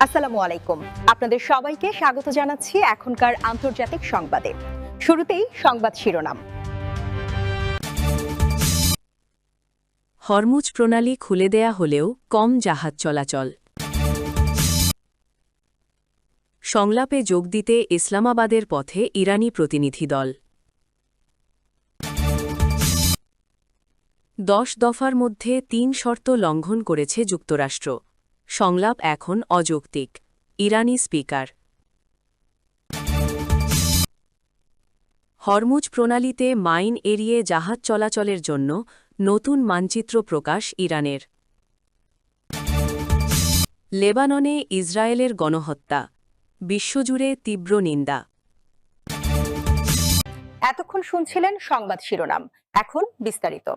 আসসালামু আলাইকুম। আপনাদের সবাইকে স্বাগত জানাচ্ছি এখনকার আন্তর্জাতিক সংবাদে। শুরুতেই সংবাদ শিরোনাম। হরমুজ প্রণালী খুলে দেয়া হলেও কম জাহাজ চলাচল। সংলাপে যোগ দিতে ইসলামাবাদের পথে ইরানি প্রতিনিধি দল। 10 দফার মধ্যে 3 শর্ত লঙ্ঘন করেছে যুক্তরাষ্ট্র। সংলাপ এখন অযৌক্তিক, ইরানি স্পিকার। হরমুজ প্রণালীতে মাইন এড়িয়ে জাহাজ চলাচলের জন্য নতুন মানচিত্র প্রকাশ ইরানের। লেবাননে ইসরায়েলের গণহত্যা, বিশ্বজুড়ে তীব্র নিন্দা। এতক্ষণ শুনছিলেন সংবাদ শিরোনাম, এখন বিস্তারিত।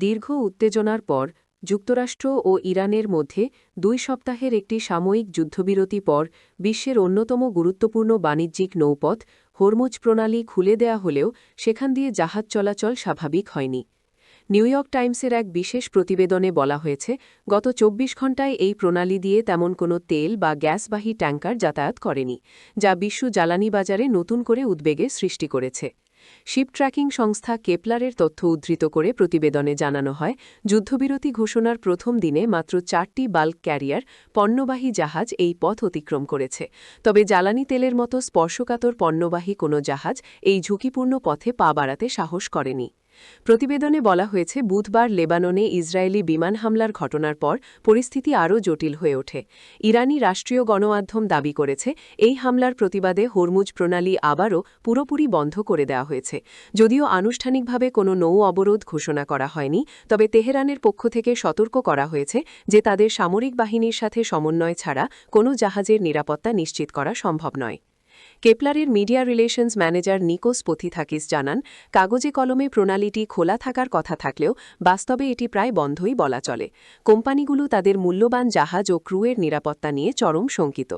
দীর্ঘ উত্তেজনার পর যুক্তরাষ্ট্র ও ইরানের মধ্যে 2 সপ্তাহের একটি সাময়িক যুদ্ধবিরতি পর বিশ্বের অন্যতম গুরুত্বপূর্ণ বাণিজ্যিক নৌপথ হরমুজ প্রণালী খুলে দেয়া হলেও সেখান দিয়ে জাহাজ চলাচল স্বাভাবিক হয়নি। নিউ ইয়র্ক টাইমসের এক বিশেষ প্রতিবেদনে বলা হয়েছে, গত 24 ঘণ্টায় এই প্রণালী দিয়ে তেমন কোনো তেল বা গ্যাসবাহী ট্যাঙ্কার যাতায়াত করেনি, যা বিশ্ব জ্বালানি বাজারে নতুন করে উদ্বেগের সৃষ্টি করেছে। শিপ ট্র্যাকিং সংস্থা কেপলারের তথ্য উদ্ধৃত করে প্রতিবেদনে জানানো হয়, যুদ্ধবিরতি ঘোষণার প্রথম দিনে মাত্র 4টি বাল্ক ক্যারিয়ার পণ্যবাহী জাহাজ এই পথ অতিক্রম করেছে। তবে জ্বালানি তেলের মতো স্পর্শকাতর পণ্যবাহী কোনো জাহাজ এই ঝুঁকিপূর্ণ পথে পা বাড়াতে সাহস করেনি। প্রতিবেদনে বলা হয়েছে, বুধবার লেবাননে ইসরায়েলি বিমান হামলার ঘটনার পর পরিস্থিতি আরও জটিল হয়ে ওঠে। ইরানি রাষ্ট্রীয় গণমাধ্যম দাবি করেছে, এই হামলার প্রতিবাদে হরমুজ প্রণালী আবারও পুরোপুরি বন্ধ করে দেওয়া হয়েছে। যদিও আনুষ্ঠানিকভাবে কোনো নৌ অবরোধ ঘোষণা করা হয়নি, তবে তেহরানের পক্ষ থেকে সতর্ক করা হয়েছে যে তাদের সামরিক বাহিনীর সাথে সমন্বয় ছাড়া কোনো জাহাজের নিরাপত্তা নিশ্চিত করা সম্ভব নয়। কেপলারের মিডিয়া রিলেশনস ম্যানেজার নিকোস পথিথাকিস জানান, কাগজে কলমে প্রণালীটি খোলা থাকার কথা থাকলেও বাস্তবে এটি প্রায় বন্ধই বলা চলে। কোম্পানিগুলো তাদের মূল্যবান জাহাজ ও ক্রুয়ের নিরাপত্তা নিয়ে চরম শঙ্কিত।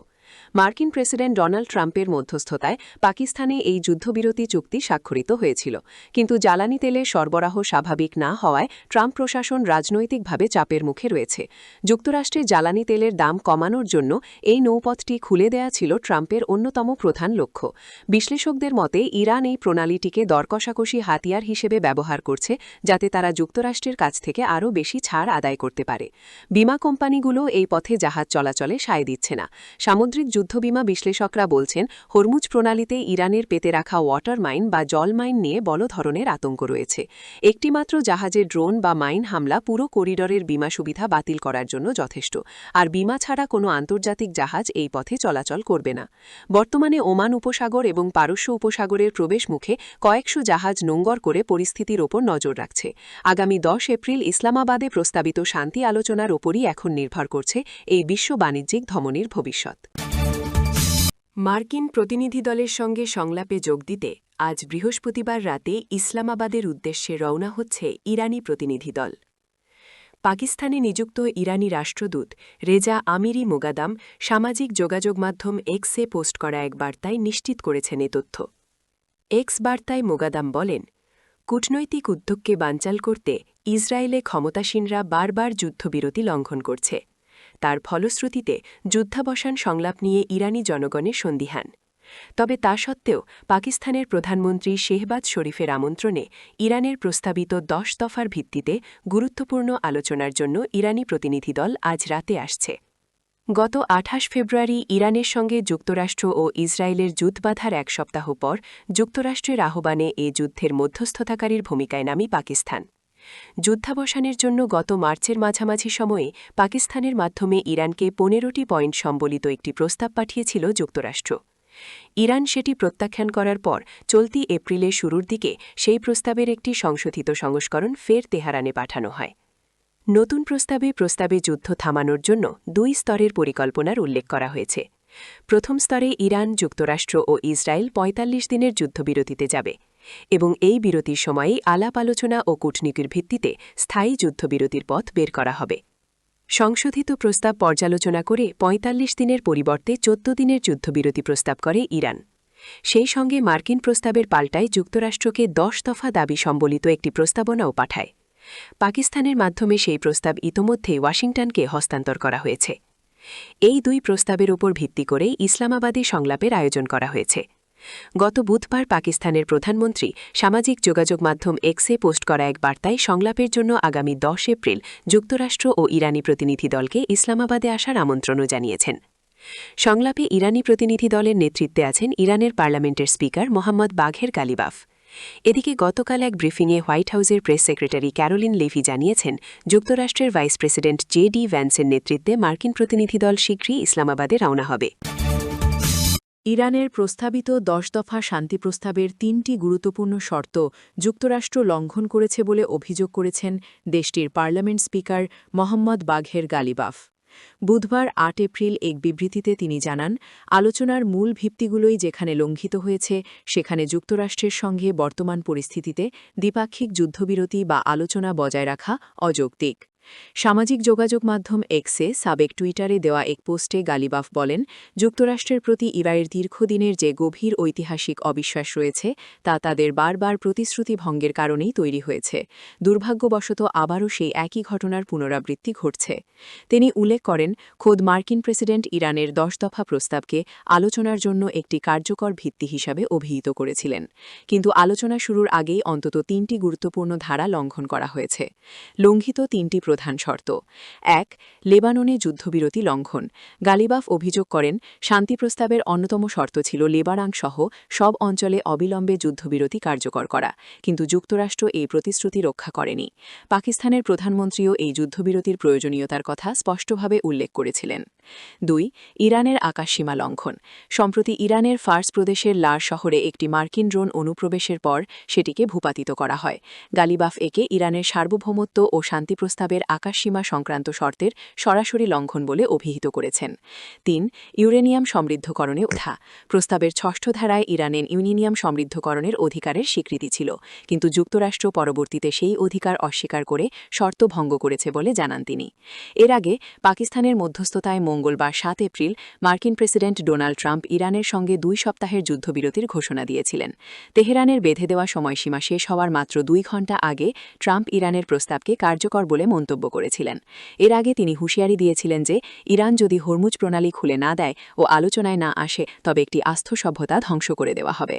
মার্কিন প্রেসিডেন্ট ডোনাল্ড ট্রাম্পের মধ্যস্থতায় পাকিস্তানে এই যুদ্ধবিরতি চুক্তি স্বাক্ষরিত হয়েছিল, কিন্তু জ্বালানি তেলের সরবরাহ স্বাভাবিক না হওয়ায় ট্রাম্প প্রশাসন রাজনৈতিকভাবে চাপের মুখে রয়েছে। যুক্তরাষ্ট্রে জ্বালানি তেলের দাম কমানোর জন্য এই নৌপথটি খুলে দেয়া ছিল ট্রাম্পের অন্যতম প্রধান লক্ষ্য। বিশ্লেষকদের মতে, ইরান এই প্রণালীটিকে দরকষাকষি হাতিয়ার হিসেবে ব্যবহার করছে, যাতে তারা যুক্তরাষ্ট্রের কাছ থেকে আরও বেশি ছাড় আদায় করতে পারে। বিমা কোম্পানিগুলো এই পথে জাহাজ চলাচলে সায় দিচ্ছে না। সামুদ্রিক যুদ্ধবিমা বিশ্লেষকরা বলছেন, হরমুজ প্রণালীতে ইরানের পেতে রাখা ওয়াটার মাইন বা জল মাইন নিয়ে বড় ধরনের আতঙ্ক রয়েছে। একটিমাত্র জাহাজে ড্রোন বা মাইন হামলা পুরো করিডরের বিমা সুবিধা বাতিল করার জন্য যথেষ্ট, আর বিমা ছাড়া কোনো আন্তর্জাতিক জাহাজ এই পথে চলাচল করবে না। বর্তমানে ওমান উপসাগর এবং পারস্য উপসাগরের প্রবেশ মুখে কয়েকশো জাহাজ নোঙ্গর করে পরিস্থিতির ওপর নজর রাখছে। আগামী 10 এপ্রিল ইসলামাবাদে প্রস্তাবিত শান্তি আলোচনার ওপরই এখন নির্ভর করছে এই বিশ্ব বাণিজ্যিক ধমনীর ভবিষ্যৎ। মার্কিন প্রতিনিধি দলের সঙ্গে সংলাপে যোগ দিতে আজ বৃহস্পতিবার রাতে ইসলামাবাদের উদ্দেশ্যে রওনা হচ্ছে ইরানি প্রতিনিধি দল। পাকিস্তানে নিযুক্ত ইরানি রাষ্ট্রদূত রেজা আমিরি মোগাদাম সামাজিক যোগাযোগ মাধ্যম এক্সে পোস্ট করা এক বার্তায় নিশ্চিত করেছেন এ তথ্য। এক্স বার্তায় মোগাদাম বলেন, কূটনৈতিক উদ্যোগকে বানচাল করতে ইসরায়েলে ক্ষমতাসীনরা বারবার যুদ্ধবিরতি লঙ্ঘন করছে। তার ফলশ্রুতিতে যুদ্ধাবসান সংলাপ নিয়ে ইরানি জনগণের সন্দিহান। তবে তা সত্ত্বেও পাকিস্তানের প্রধানমন্ত্রী শেহবাজ শরীফের আমন্ত্রণে ইরানের প্রস্তাবিত 10 দফার ভিত্তিতে গুরুত্বপূর্ণ আলোচনার জন্য ইরানি প্রতিনিধি দল আজ রাতে আসছে। গত 28 ফেব্রুয়ারি ইরানের সঙ্গে যুক্তরাষ্ট্র ও ইসরায়েলের যুদ্ধ বাঁধার এক সপ্তাহ পর যুক্তরাষ্ট্রের আহ্বানে এ যুদ্ধের মধ্যস্থতাকারীর ভূমিকায় নামে পাকিস্তান। যুদ্ধাবসানের জন্য গত মার্চের মাঝামাঝি সময়ে পাকিস্তানের মাধ্যমে ইরানকে 15টি পয়েন্ট সম্বলিত একটি প্রস্তাব পাঠিয়েছিল যুক্তরাষ্ট্র। ইরান সেটি প্রত্যাখ্যান করার পর চলতি এপ্রিলের শুরুর দিকে সেই প্রস্তাবের একটি সংশোধিত সংস্করণ ফের তেহরানে পাঠানো হয়। নতুন প্রস্তাবে যুদ্ধ থামানোর জন্য 2 স্তরের পরিকল্পনার উল্লেখ করা হয়েছে। প্রথম স্তরে ইরান, যুক্তরাষ্ট্র ও ইসরায়েল 45 দিনের যুদ্ধবিরতিতে যাবে এবং এই বিরতির সময়েই আলাপ আলোচনা ও কূটনীতির ভিত্তিতে স্থায়ী যুদ্ধবিরতির পথ বের করা হবে। সংশোধিত প্রস্তাব পর্যালোচনা করে 45 দিনের পরিবর্তে 14 দিনের যুদ্ধবিরতি প্রস্তাব করে ইরান। সেই সঙ্গে মার্কিন প্রস্তাবের পাল্টায় যুক্তরাষ্ট্রকে 10 দফা দাবি সম্বলিত একটি প্রস্তাবনাও পাঠায়। পাকিস্তানের মাধ্যমে সেই প্রস্তাব ইতোমধ্যেই ওয়াশিংটনকে হস্তান্তর করা হয়েছে। এই দুই প্রস্তাবের উপর ভিত্তি করেই ইসলামাবাদে সংলাপের আয়োজন করা হয়েছে। গত বুধবার পাকিস্তানের প্রধানমন্ত্রী সামাজিক যোগাযোগ মাধ্যম এক্সে পোস্ট করা এক বার্তায় সংলাপের জন্য আগামী 10 এপ্রিল যুক্তরাষ্ট্র ও ইরানি প্রতিনিধি দলকে ইসলামাবাদে আসার আমন্ত্রণও জানিয়েছেন। সংলাপে ইরানি প্রতিনিধি দলের নেতৃত্বে আছেন ইরানের পার্লামেন্টের স্পিকার মোহাম্মদ বাঘের গালিবাফ। এদিকে গতকাল এক ব্রিফিংয়ে হোয়াইট হাউসের প্রেস সেক্রেটারি ক্যারোলিন লেভি জানিয়েছেন, যুক্তরাষ্ট্রের ভাইস প্রেসিডেন্ট জে.ডি. ভ্যান্সের নেতৃত্বে মার্কিন প্রতিনিধি দল শীঘ্রই ইসলামাবাদে রওনা হবে। ইরানের প্রস্তাবিত 10 দফা শান্তি প্রস্তাবের 3টি গুরুত্বপূর্ণ শর্ত যুক্তরাষ্ট্র লঙ্ঘন করেছে বলে অভিযোগ করেছেন দেশটির পার্লামেন্ট স্পিকার মোহাম্মদ বাঘের গালিবাফ। বুধবার 8 এপ্রিল এক বিবৃতিতে তিনি জানান, আলোচনার মূল ভিত্তিগুলোই যেখানে লঙ্ঘিত হয়েছে সেখানে যুক্তরাষ্ট্রের সঙ্গে বর্তমান পরিস্থিতিতে দ্বিপাক্ষিক যুদ্ধবিরতি বা আলোচনা বজায় রাখা অযৌক্তিক। সামাজিক যোগাযোগ মাধ্যম এক্সে সাবেক টুইটারে দেওয়া এক পোস্টে গালিবাফ বলেন, যুক্তরাষ্ট্রের প্রতি ইরানের দীর্ঘদিনের যে গভীর ঐতিহাসিক অবিশ্বাস রয়েছে তা তাদের বারবার প্রতিশ্রুতি ভঙ্গের কারণেই তৈরি হয়েছে। দুর্ভাগ্যবশত আবারও সেই একই ঘটনার পুনরাবৃত্তি ঘটছে। তিনি উল্লেখ করেন, খোদ মার্কিন প্রেসিডেন্ট ইরানের 10 দফা প্রস্তাবকে আলোচনার জন্য একটি কার্যকর ভিত্তি হিসাবে অভিহিত করেছিলেন। কিন্তু আলোচনা শুরুর আগেই অন্তত 3টি গুরুত্বপূর্ণ ধারা লঙ্ঘন করা হয়েছে। লঙ্ঘিত 3টি প্রধান শর্ত: 1. লেবাননে যুদ্ধবিরতি লঙ্ঘন। গালিবাফ অভিযোগ করেন, শান্তি প্রস্তাবের অন্যতম শর্ত ছিল লেবাননসহ সব অঞ্চলে অবিলম্বে যুদ্ধবিরতি কার্যকর করা, কিন্তু যুক্তরাষ্ট্র এই প্রতিশ্রুতি রক্ষা করেনি। পাকিস্তানের প্রধানমন্ত্রীও এই যুদ্ধবিরতির প্রয়োজনীয়তার কথা স্পষ্টভাবে উল্লেখ করেছিলেন। 2. ইরানের আকাশসীমা লঙ্ঘন। সম্প্রতি ইরানের ফার্স প্রদেশের লার শহরে একটি মার্কিন ড্রোন অনুপ্রবেশের পর সেটিকে ভূপাতিত করা হয়। গালিবাফ একে ইরানের সার্বভৌমত্ব ও শান্তি প্রস্তাবের আকাশসীমা সংক্রান্ত শর্তের সরাসরি লঙ্ঘন বলে অভিহিত করেছেন। 3. ইউরেনিয়াম সমৃদ্ধকরণে উঠা। প্রস্তাবের 6ষ্ঠ ধারায় ইরানের ইউরেনিয়াম সমৃদ্ধকরণের অধিকারের স্বীকৃতি ছিল, কিন্তু যুক্তরাষ্ট্র পরবর্তীতে সেই অধিকার অস্বীকার করে শর্ত ভঙ্গ করেছে বলে জানান তিনি। এর আগে পাকিস্তানের মধ্যস্থতায় মঙ্গলবার 7 এপ্রিল মার্কিন প্রেসিডেন্ট ডোনাল্ড ট্রাম্প ইরানের সঙ্গে 2 সপ্তাহের যুদ্ধবিরতির ঘোষণা দিয়েছিলেন। তেহরানের বেঁধে দেওয়া সময়সীমা শেষ হওয়ার মাত্র 2 ঘণ্টা আগে ট্রাম্প ইরানের প্রস্তাবকে কার্যকর বলে মন্তব্য করেছিলেন। এর আগে তিনি হুঁশিয়ারি দিয়েছিলেন যে ইরান যদি হরমুজ প্রণালী খুলে না দেয় ও আলোচনায় না আসে তবে একটি আস্থ সভ্যতা ধ্বংস করে দেওয়া হবে।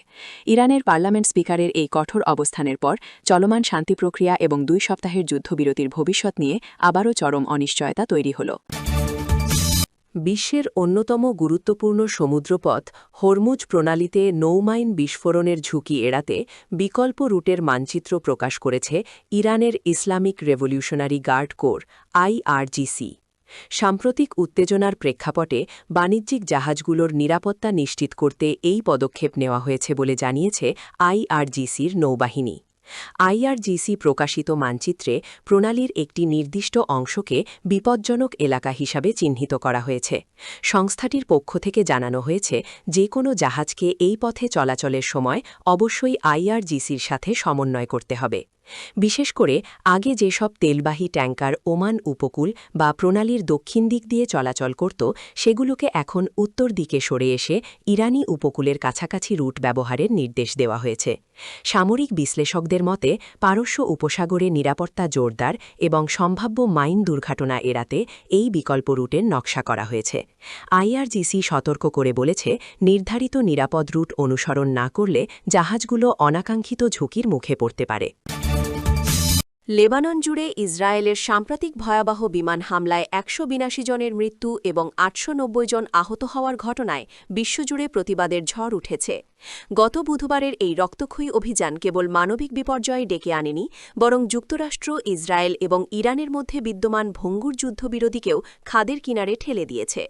ইরানের পার্লামেন্ট স্পিকারের এই কঠোর অবস্থানের পর চলমান শান্তি প্রক্রিয়া এবং 2 সপ্তাহের যুদ্ধবিরতির ভবিষ্যৎ নিয়ে আবারও চরম অনিশ্চয়তা তৈরি হল। বিশ্বের অন্যতম গুরুত্বপূর্ণ সমুদ্রপথ হরমুজ প্রণালীতে নৌমাইন বিস্ফোরণের ঝুঁকি এড়াতে বিকল্প রুটের মানচিত্র প্রকাশ করেছে ইরানের Islamic Revolutionary Guard Corps IRGC। সাম্প্রতিক উত্তেজনার প্রেক্ষাপটে বাণিজ্যিক জাহাজগুলোর নিরাপত্তা নিশ্চিত করতে এই পদক্ষেপ নেওয়া হয়েছে বলে জানিয়েছে IRGCর নৌবাহিনী। IRGC প্রকাশিত মানচিত্রে প্রণালীর একটি নির্দিষ্ট অংশকে বিপজ্জনক এলাকা হিসাবে চিহ্নিত করা হয়েছে। সংস্থাটির পক্ষ থেকে জানানো হয়েছে, যে কোনো জাহাজকে এই পথে চলাচলের সময় অবশ্যই IRGCর সাথে সমন্বয় করতে হবে। বিশেষ করে আগে যেসব তেলবাহী ট্যাঙ্কার ওমান উপকূল বা প্রণালীর দক্ষিণ দিক দিয়ে চলাচল করত সেগুলোকে এখন উত্তর দিকে সরে এসে ইরানি উপকূলের কাছাকাছি রুট ব্যবহারের নির্দেশ দেওয়া হয়েছে। সামরিক বিশ্লেষকদের মতে পারস্য উপসাগরে নিরাপত্তা জোরদার এবং সম্ভাব্য মাইন দুর্ঘটনা এড়াতে এই বিকল্প রুটের নকশা করা হয়েছে। IRGC সতর্ক করে বলেছে, নির্ধারিত নিরাপদ রুট অনুসরণ না করলে জাহাজগুলো অনাকাঙ্ক্ষিত ঝুঁকির মুখে পড়তে পারে। লেবানন জুড়ে ইসরায়েলের সাম্প্রতিক ভয়াবহ বিমান হামলায় 182 জনের মৃত্যু এবং 890 জন আহত হওয়ার ঘটনায় বিশ্বজুড়ে প্রতিবাদের ঝড় উঠেছে। গত বুধবারের এই রক্তক্ষয়ী অভিযান কেবল মানবিক বিপর্যয় ডেকে আনেনি, বরং যুক্তরাষ্ট্র, ইসরায়েল এবং ইরানের মধ্যে বিদ্যমান ভঙ্গুর যুদ্ধবিরতিকেও খাদের কিনারে ঠেলে দিয়েছে।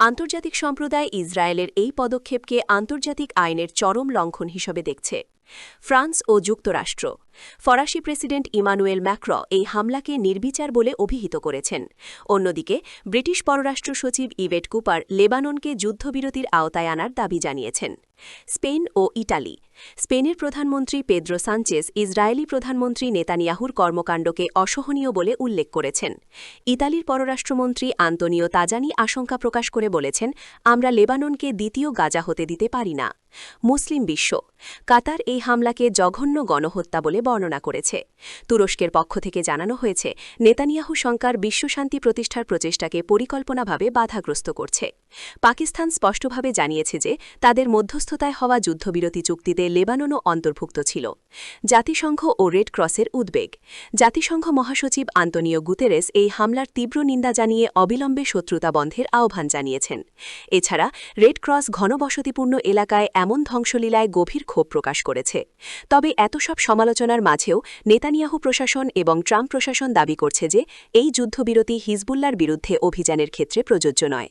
আন্তর্জাতিক সম্প্রদায় ইসরায়েলের এই পদক্ষেপকে আন্তর্জাতিক আইনের চরম লঙ্ঘন হিসেবে দেখছে। ফ্রান্স ও যুক্তরাষ্ট্র। ফরাসি প্রেসিডেন্ট ইমানুয়েল ম্যাক্র এই হামলাকে নির্বিচার বলে অভিহিত করেছেন। অন্যদিকে ব্রিটিশ পররাষ্ট্র সচিব ইভেট কুপার লেবাননকে যুদ্ধবিরতির আওতায় আনার দাবি জানিয়েছেন। স্পেন ও ইটালি। স্পেনের প্রধানমন্ত্রী পেদ্রো সানচেজ ইসরায়েলি প্রধানমন্ত্রী নেতানিয়াহুর কর্মকাণ্ডকে অসহনীয় বলে উল্লেখ করেছেন। ইতালির পররাষ্ট্রমন্ত্রী আন্তোনিও তাজানি আশঙ্কা প্রকাশ করে বলেছেন, আমরা লেবাননকে দ্বিতীয় গাজা হতে দিতে পারি না। মুসলিম বিশ্ব। কাতার এই হামলাকে জঘন্য গণহত্যা বলে বর্ণনা করেছে। তুরস্কের পক্ষ থেকে জানানো হয়েছে, নেতানিয়াহু সরকার বিশ্বশান্তি প্রতিষ্ঠার প্রচেষ্টাকে পরিকল্পনাভাবে বাধাগ্রস্ত করছে। পাকিস্তান স্পষ্টভাবে জানিয়েছে যে তাদের মধ্যস্থতায় হওয়া যুদ্ধবিরতি চুক্তিতে লেবাননও অন্তর্ভুক্ত ছিল। জাতিসংঘ ও রেড ক্রসের উদ্বেগ। জাতিসংঘ মহাসচিব আন্তোনিও গুতেরেস এই হামলার তীব্র নিন্দা জানিয়ে অবিলম্বে শত্রুতা বন্ধের আহ্বান জানিয়েছেন। এছাড়া রেড ক্রস ঘনবসতিপূর্ণ এলাকায় এমন ধ্বংসলীলায় গভীর ক্ষোভ প্রকাশ করেছে। তবে এত সব সমালোচনার মাঝেও নেতানিয়াহু প্রশাসন এবং ট্রাম্প প্রশাসন দাবি করছে যে এই যুদ্ধবিরতি হিজবুল্লার বিরুদ্ধে অভিযানের ক্ষেত্রে প্রযোজ্য নয়।